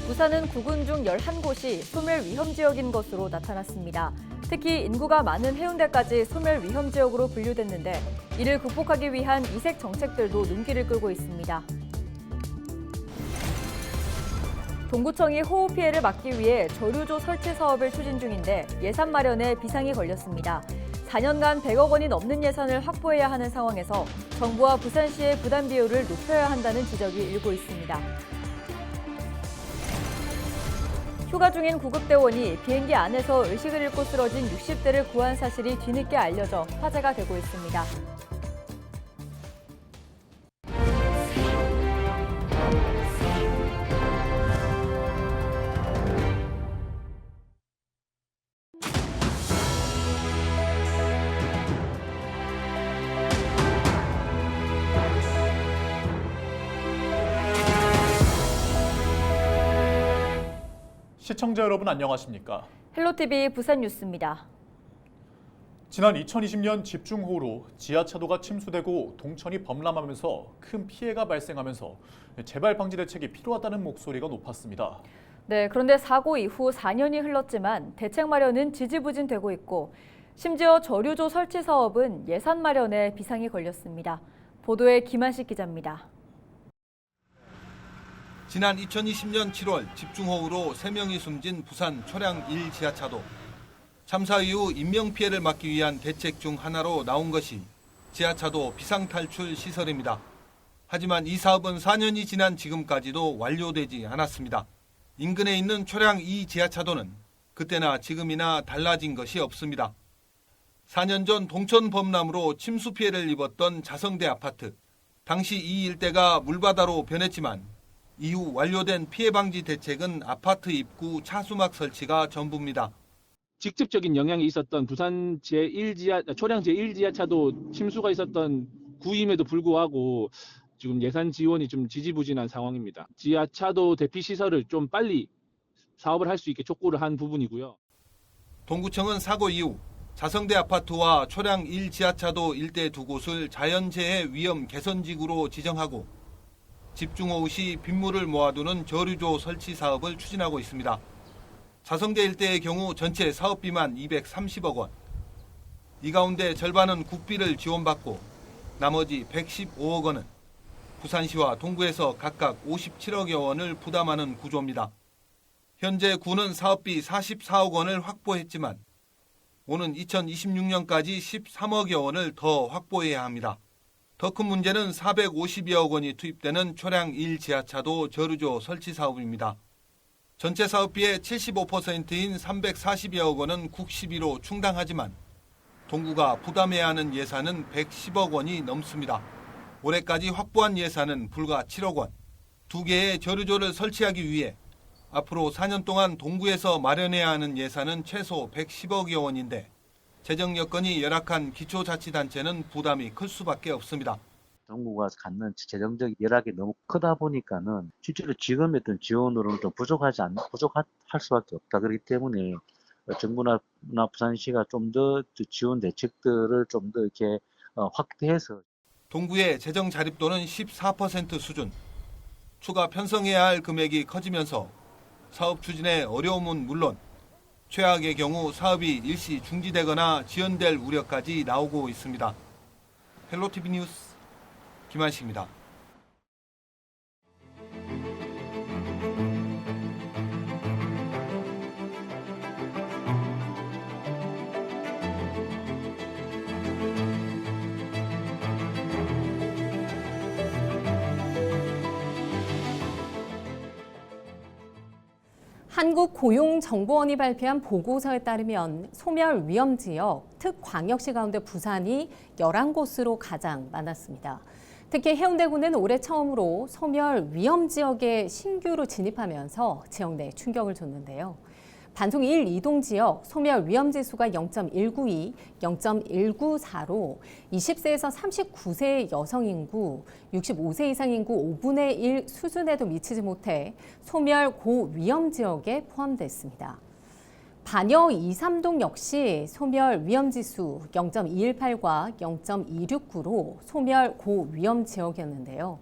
부산은 구군 중 11곳이 소멸 위험 지역인 것으로 나타났습니다. 특히 인구가 많은 해운대까지 소멸 위험 지역으로 분류됐는데 이를 극복하기 위한 이색 정책들도 눈길을 끌고 있습니다. 동구청이 호우 피해를 막기 위해 저류조 설치 사업을 추진 중인데 예산 마련에 비상이 걸렸습니다. 4년간 100억 원이 넘는 예산을 확보해야 하는 상황에서 정부와 부산시의 부담 비율을 높여야 한다는 지적이 일고 있습니다. 휴가 중인 구급대원이 비행기 안에서 의식을 잃고 쓰러진 60대를 구한 사실이 뒤늦게 알려져 화제가 되고 있습니다. 시청자 여러분 안녕하십니까? 헬로티비 부산 뉴스입니다. 지난 2020년 집중호우로 지하차도가 침수되고 동천이 범람하면서 큰 피해가 발생하면서 재발 방지 대책이 필요하다는 목소리가 높았습니다. 네, 그런데 사고 이후 4년이 흘렀지만 대책 마련은 지지부진되고 있고 심지어 저류조 설치 사업은 예산 마련에 비상이 걸렸습니다. 보도에 김한식 기자입니다. 지난 2020년 7월 집중호우로 3명이 숨진 부산 초량 1 지하차도. 참사 이후 인명피해를 막기 위한 대책 중 하나로 나온 것이 지하차도 비상탈출 시설입니다. 하지만 이 사업은 4년이 지난 지금까지도 완료되지 않았습니다. 인근에 있는 초량 2 지하차도는 그때나 지금이나 달라진 것이 없습니다. 4년 전 동천 범람으로 침수 피해를 입었던 자성대 아파트. 당시 이 일대가 물바다로 변했지만 이후 완료된 피해 방지 대책은 아파트 입구 차수막 설치가 전부입니다. 직접적인 영향이 있었던 부산 초량 제1지하차도 침수가 있었던 구임에도 불구하고 지금 예산 지원이 좀 지지부진한 상황입니다. 지하차도 대피 시설을 좀 빨리 사업을 할 수 있게 촉구를 한 부분이고요. 동구청은 사고 이후 자성대 아파트와 초량 1지하차도 일대 두 곳을 자연재해 위험 개선지구로 지정하고 집중호우 시 빗물을 모아두는 저류조 설치 사업을 추진하고 있습니다. 자성대 일대의 경우 전체 사업비만 230억 원. 이 가운데 절반은 국비를 지원받고 나머지 115억 원은 부산시와 동구에서 각각 57억여 원을 부담하는 구조입니다. 현재 구는 사업비 44억 원을 확보했지만 오는 2026년까지 13억여 원을 더 확보해야 합니다. 더 큰 문제는 450여억 원이 투입되는 초량 1 지하차도 저류조 설치 사업입니다. 전체 사업비의 75%인 340여억 원은 국시비로 충당하지만 동구가 부담해야 하는 예산은 110억 원이 넘습니다. 올해까지 확보한 예산은 불과 7억 원. 2개의 저류조를 설치하기 위해 앞으로 4년 동안 동구에서 마련해야 하는 예산은 최소 110억여 원인데 재정 여건이 열악한 기초자치단체는 부담이 클 수밖에 없습니다. 동구가 갖는 재정적 열악이 너무 크다 보니까는 실제로 지금의 어떤 지원으로는 좀 부족할 수밖에 없다. 그렇기 때문에 정부나 부산시가 좀 더 지원 대책들을 좀 더 이렇게 확대해서 동구의 재정 자립도는 14% 수준. 추가 편성해야 할 금액이 커지면서 사업 추진에 어려움은 물론 최악의 경우 사업이 일시 중지되거나 지연될 우려까지 나오고 있습니다. 헬로티비 뉴스 김한식입니다. 한국고용정보원이 발표한 보고서에 따르면 소멸 위험 지역, 특광역시 가운데 부산이 11곳으로 가장 많았습니다. 특히 해운대구는 올해 처음으로 소멸 위험 지역에 신규로 진입하면서 지역 내 충격을 줬는데요. 반송 1, 2동 지역 소멸 위험 지수가 0.192, 0.194로 20세에서 39세의 여성 인구, 65세 이상 인구 5분의 1 수준에도 미치지 못해 소멸 고위험 지역에 포함됐습니다. 반여 2, 3동 역시 소멸 위험 지수 0.218과 0.269로 소멸 고위험 지역이었는데요.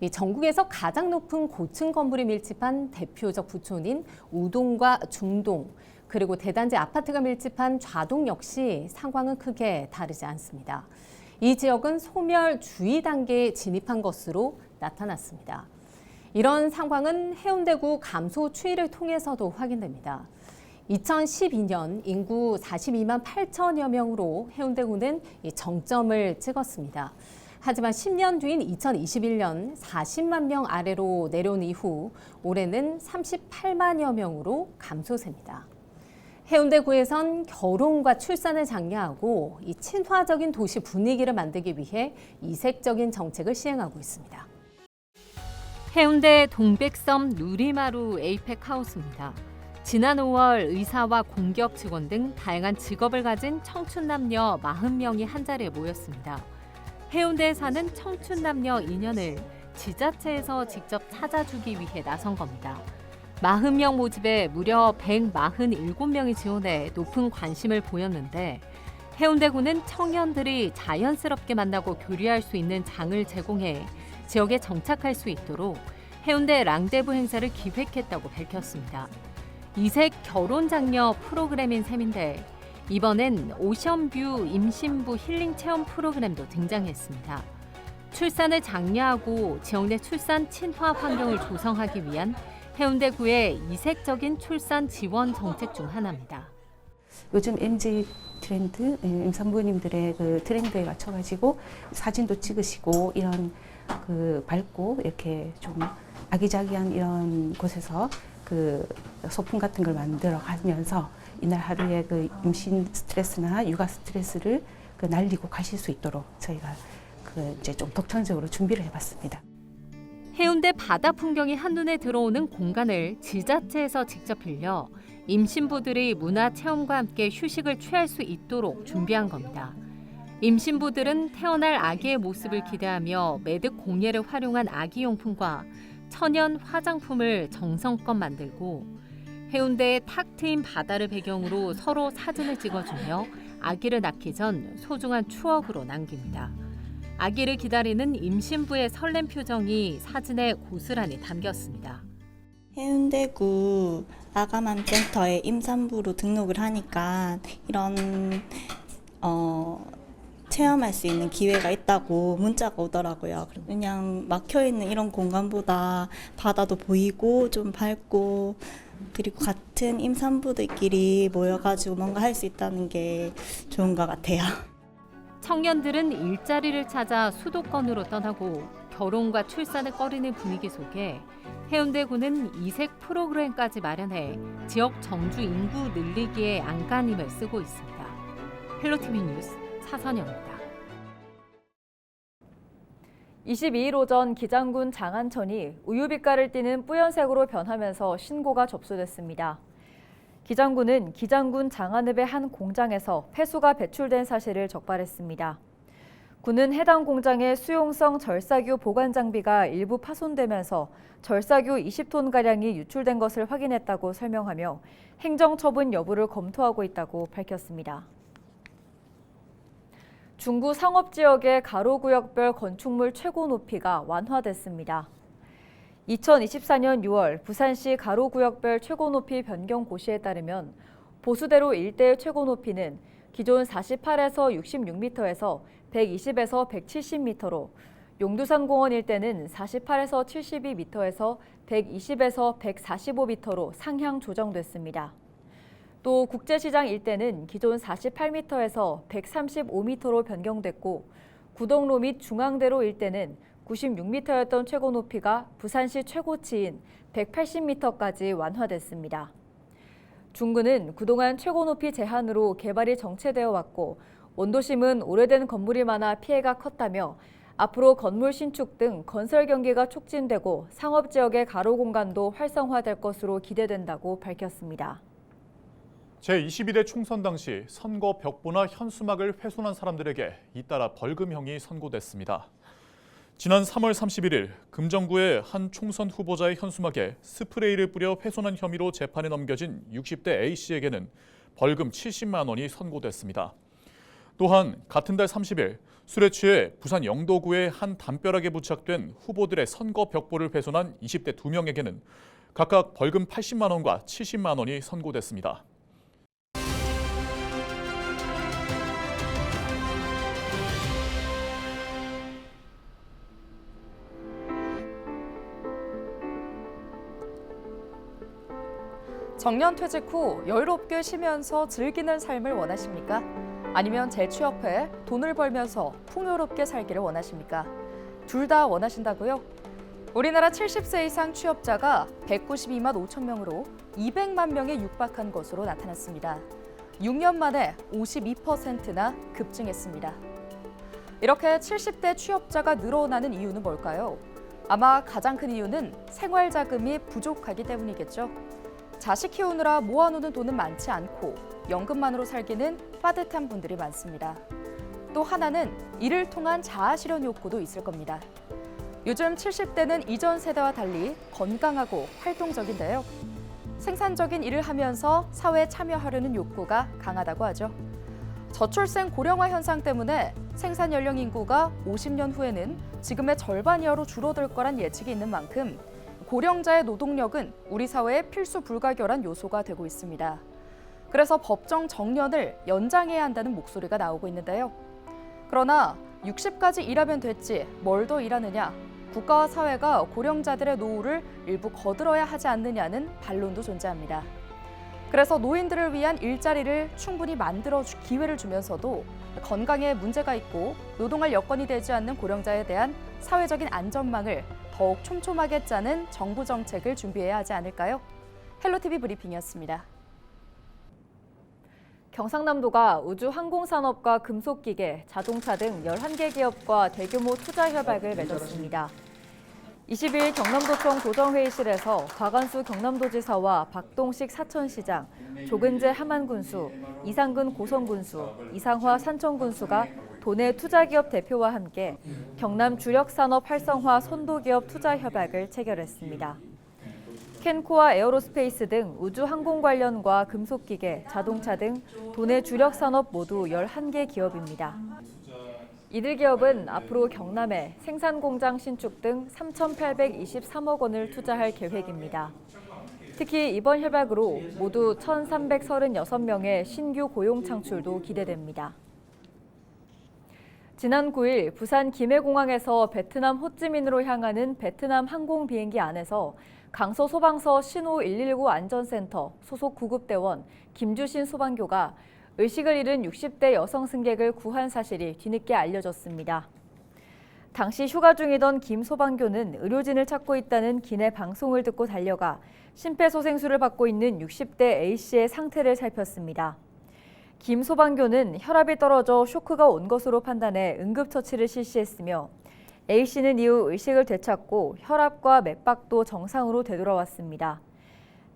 이 전국에서 가장 높은 고층 건물이 밀집한 대표적 부촌인 우동과 중동, 그리고 대단지 아파트가 밀집한 좌동 역시 상황은 크게 다르지 않습니다. 이 지역은 소멸 주의 단계에 진입한 것으로 나타났습니다. 이런 상황은 해운대구 감소 추이를 통해서도 확인됩니다. 2012년 인구 42만 8천여 명으로 해운대구는 정점을 찍었습니다. 하지만 10년 뒤인 2021년 40만 명 아래로 내려온 이후 올해는 38만여 명으로 감소세입니다. 해운대구에선 결혼과 출산을 장려하고 이 친화적인 도시 분위기를 만들기 위해 이색적인 정책을 시행하고 있습니다. 해운대 동백섬 누리마루 에이펙 하우스입니다. 지난 5월 의사와 공기업 직원 등 다양한 직업을 가진 청춘 남녀 40명이 한자리에 모였습니다. 해운대에 사는 청춘 남녀 인연을 지자체에서 직접 찾아주기 위해 나선 겁니다. 40명 모집에 무려 147명이 지원해 높은 관심을 보였는데 해운대구는 청년들이 자연스럽게 만나고 교류할 수 있는 장을 제공해 지역에 정착할 수 있도록 해운대 랑데부 행사를 기획했다고 밝혔습니다. 이색 결혼 장려 프로그램인 셈인데 이번엔 오션뷰 임신부 힐링 체험 프로그램도 등장했습니다. 출산을 장려하고 지역 내 출산 친화 환경을 조성하기 위한 해운대구의 이색적인 출산 지원 정책 중 하나입니다. 요즘 MZ 트렌드, 임산부님들의 그 트렌드에 맞춰가지고 사진도 찍으시고 이런 그 밝고 이렇게 좀 아기자기한 이런 곳에서 그 소품 같은 걸 만들어 가면서 이날 하루에 그 임신 스트레스나 육아 스트레스를 그 날리고 가실 수 있도록 저희가 그 이제 좀 독창적으로 준비를 해봤습니다. 해운대 바다 풍경이 한눈에 들어오는 공간을 지자체에서 직접 빌려 임신부들이 문화체험과 함께 휴식을 취할 수 있도록 준비한 겁니다. 임신부들은 태어날 아기의 모습을 기대하며 매듭 공예를 활용한 아기용품과 천연 화장품을 정성껏 만들고 해운대의 탁 트인 바다를 배경으로 서로 사진을 찍어주며 아기를 낳기 전 소중한 추억으로 남깁니다. 아기를 기다리는 임신부의 설렘 표정이 사진에 고스란히 담겼습니다. 해운대구 아가맘센터에 임산부로 등록을 하니까 이런 체험할 수 있는 기회가 있다고 문자가 오더라고요. 그냥 막혀있는 이런 공간보다 바다도 보이고 좀 밝고 그리고 같은 임산부들끼리 모여가지고 뭔가 할 수 있다는 게 좋은 것 같아요. 청년들은 일자리를 찾아 수도권으로 떠나고 결혼과 출산을 꺼리는 분위기 속에 해운대구는 이색 프로그램까지 마련해 지역 정주 인구 늘리기에 안간힘을 쓰고 있습니다. 헬로티비 뉴스 사선영입니다. 22일 오전 기장군 장안천이 우유빛깔을 띠는 뿌연색으로 변하면서 신고가 접수됐습니다. 기장군은 기장군 장안읍의 한 공장에서 폐수가 배출된 사실을 적발했습니다. 군은 해당 공장의 수용성 절사규 보관 장비가 일부 파손되면서 절사규 20톤가량이 유출된 것을 확인했다고 설명하며 행정처분 여부를 검토하고 있다고 밝혔습니다. 중구 상업지역의 가로구역별 건축물 최고 높이가 완화됐습니다. 2024년 6월 부산시 가로구역별 최고 높이 변경 고시에 따르면 보수대로 일대의 최고 높이는 기존 48에서 66m에서 120에서 170m로 용두산공원 일대는 48에서 72m에서 120에서 145m로 상향 조정됐습니다. 또 국제시장 일대는 기존 48m에서 135m로 변경됐고 구덕로 및 중앙대로 일대는 96m였던 최고 높이가 부산시 최고치인 180m까지 완화됐습니다. 중구는 그동안 최고 높이 제한으로 개발이 정체되어 왔고 원도심은 오래된 건물이 많아 피해가 컸다며 앞으로 건물 신축 등 건설 경기가 촉진되고 상업지역의 가로 공간도 활성화될 것으로 기대된다고 밝혔습니다. 제22대 총선 당시 선거 벽보나 현수막을 훼손한 사람들에게 잇따라 벌금형이 선고됐습니다. 지난 3월 31일 금정구의 한 총선 후보자의 현수막에 스프레이를 뿌려 훼손한 혐의로 재판에 넘겨진 60대 A씨에게는 벌금 70만 원이 선고됐습니다. 또한 같은 달 30일 술에 취해 부산 영도구의 한 담벼락에 부착된 후보들의 선거 벽보를 훼손한 20대 2명에게는 각각 벌금 80만 원과 70만 원이 선고됐습니다. 정년 퇴직 후 여유롭게 쉬면서 즐기는 삶을 원하십니까? 아니면 재취업해 돈을 벌면서 풍요롭게 살기를 원하십니까? 둘 다 원하신다고요? 우리나라 70세 이상 취업자가 192만 5천 명으로 200만 명에 육박한 것으로 나타났습니다. 6년 만에 52%나 급증했습니다. 이렇게 70대 취업자가 늘어나는 이유는 뭘까요? 아마 가장 큰 이유는 생활 자금이 부족하기 때문이겠죠. 자식 키우느라 모아놓는 돈은 많지 않고 연금만으로 살기는 빠듯한 분들이 많습니다. 또 하나는 이를 통한 자아실현 욕구도 있을 겁니다. 요즘 70대는 이전 세대와 달리 건강하고 활동적인데요. 생산적인 일을 하면서 사회에 참여하려는 욕구가 강하다고 하죠. 저출생 고령화 현상 때문에 생산 연령 인구가 50년 후에는 지금의 절반 이하로 줄어들 거란 예측이 있는 만큼 고령자의 노동력은 우리 사회의 필수 불가결한 요소가 되고 있습니다. 그래서 법정 정년을 연장해야 한다는 목소리가 나오고 있는데요. 그러나 60까지 일하면 됐지 뭘 더 일하느냐, 국가와 사회가 고령자들의 노후를 일부 거들어야 하지 않느냐는 반론도 존재합니다. 그래서 노인들을 위한 일자리를 충분히 만들어줄 기회를 주면서도 건강에 문제가 있고 노동할 여건이 되지 않는 고령자에 대한 사회적인 안전망을 더욱 촘촘하게 짜는 정부 정책을 준비해야 하지 않을까요? 헬로티비 브리핑이었습니다. 경상남도가 우주항공산업과 금속기계, 자동차 등 11개 기업과 대규모 투자 협약을 맺었습니다. 20일 경남도청 도정회의실에서 박완수 경남도지사와 박동식 사천시장, 조근재 함안군수, 이상근 고성군수, 이상화 산청군수가 도내 투자기업 대표와 함께 경남 주력산업 활성화 선도기업 투자 협약을 체결했습니다. 캔코와 에어로스페이스 등 우주항공 관련과 금속기계, 자동차 등 도내 주력산업 모두 11개 기업입니다. 이들 기업은 앞으로 경남에 생산공장 신축 등 3,823억 원을 투자할 계획입니다. 특히 이번 협약으로 모두 1,336명의 신규 고용 창출도 기대됩니다. 지난 9일 부산 김해공항에서 베트남 호찌민으로 향하는 베트남 항공 비행기 안에서 강서 소방서 신호 119 안전센터 소속 구급대원 김주신 소방교가 의식을 잃은 60대 여성 승객을 구한 사실이 뒤늦게 알려졌습니다. 당시 휴가 중이던 김 소방교는 의료진을 찾고 있다는 기내 방송을 듣고 달려가 심폐소생술을 받고 있는 60대 A씨의 상태를 살폈습니다. 김 소방교는 혈압이 떨어져 쇼크가 온 것으로 판단해 응급처치를 실시했으며 A씨는 이후 의식을 되찾고 혈압과 맥박도 정상으로 되돌아왔습니다.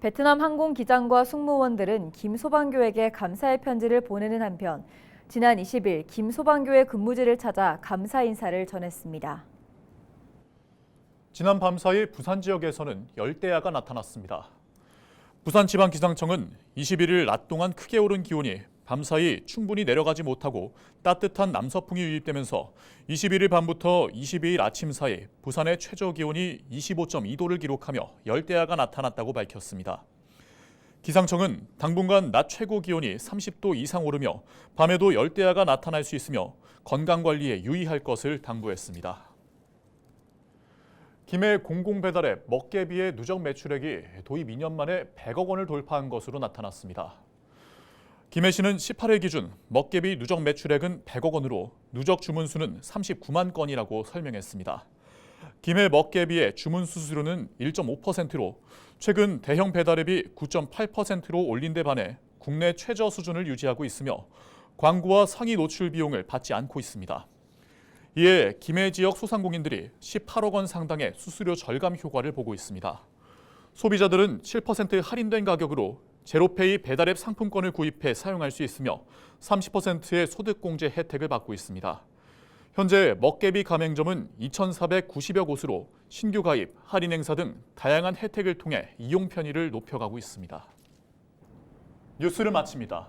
베트남 항공 기장과 승무원들은 김 소방교에게 감사의 편지를 보내는 한편 지난 20일 김 소방교의 근무지를 찾아 감사 인사를 전했습니다. 지난 밤 사이 부산 지역에서는 열대야가 나타났습니다. 부산지방기상청은 21일 낮 동안 크게 오른 기온이 밤사이 충분히 내려가지 못하고 따뜻한 남서풍이 유입되면서 21일 밤부터 22일 아침 사이 부산의 최저 기온이 25.2도를 기록하며 열대야가 나타났다고 밝혔습니다. 기상청은 당분간 낮 최고 기온이 30도 이상 오르며 밤에도 열대야가 나타날 수 있으며 건강관리에 유의할 것을 당부했습니다. 김해 공공배달앱 먹개비의 누적 매출액이 도입 2년 만에 100억 원을 돌파한 것으로 나타났습니다. 김해시는 18일 기준 먹개비 누적 매출액은 100억 원으로 누적 주문수는 39만 건이라고 설명했습니다. 김해 먹개비의 주문 수수료는 1.5%로 최근 대형 배달앱이 9.8%로 올린 데 반해 국내 최저 수준을 유지하고 있으며 광고와 상위 노출 비용을 받지 않고 있습니다. 이에 김해 지역 소상공인들이 18억 원 상당의 수수료 절감 효과를 보고 있습니다. 소비자들은 7% 할인된 가격으로 제로페이 배달앱 상품권을 구입해 사용할 수 있으며 30%의 소득공제 혜택을 받고 있습니다. 현재 먹개비 가맹점은 2,490여 곳으로 신규 가입, 할인 행사 등 다양한 혜택을 통해 이용 편의를 높여가고 있습니다. 뉴스를 마칩니다.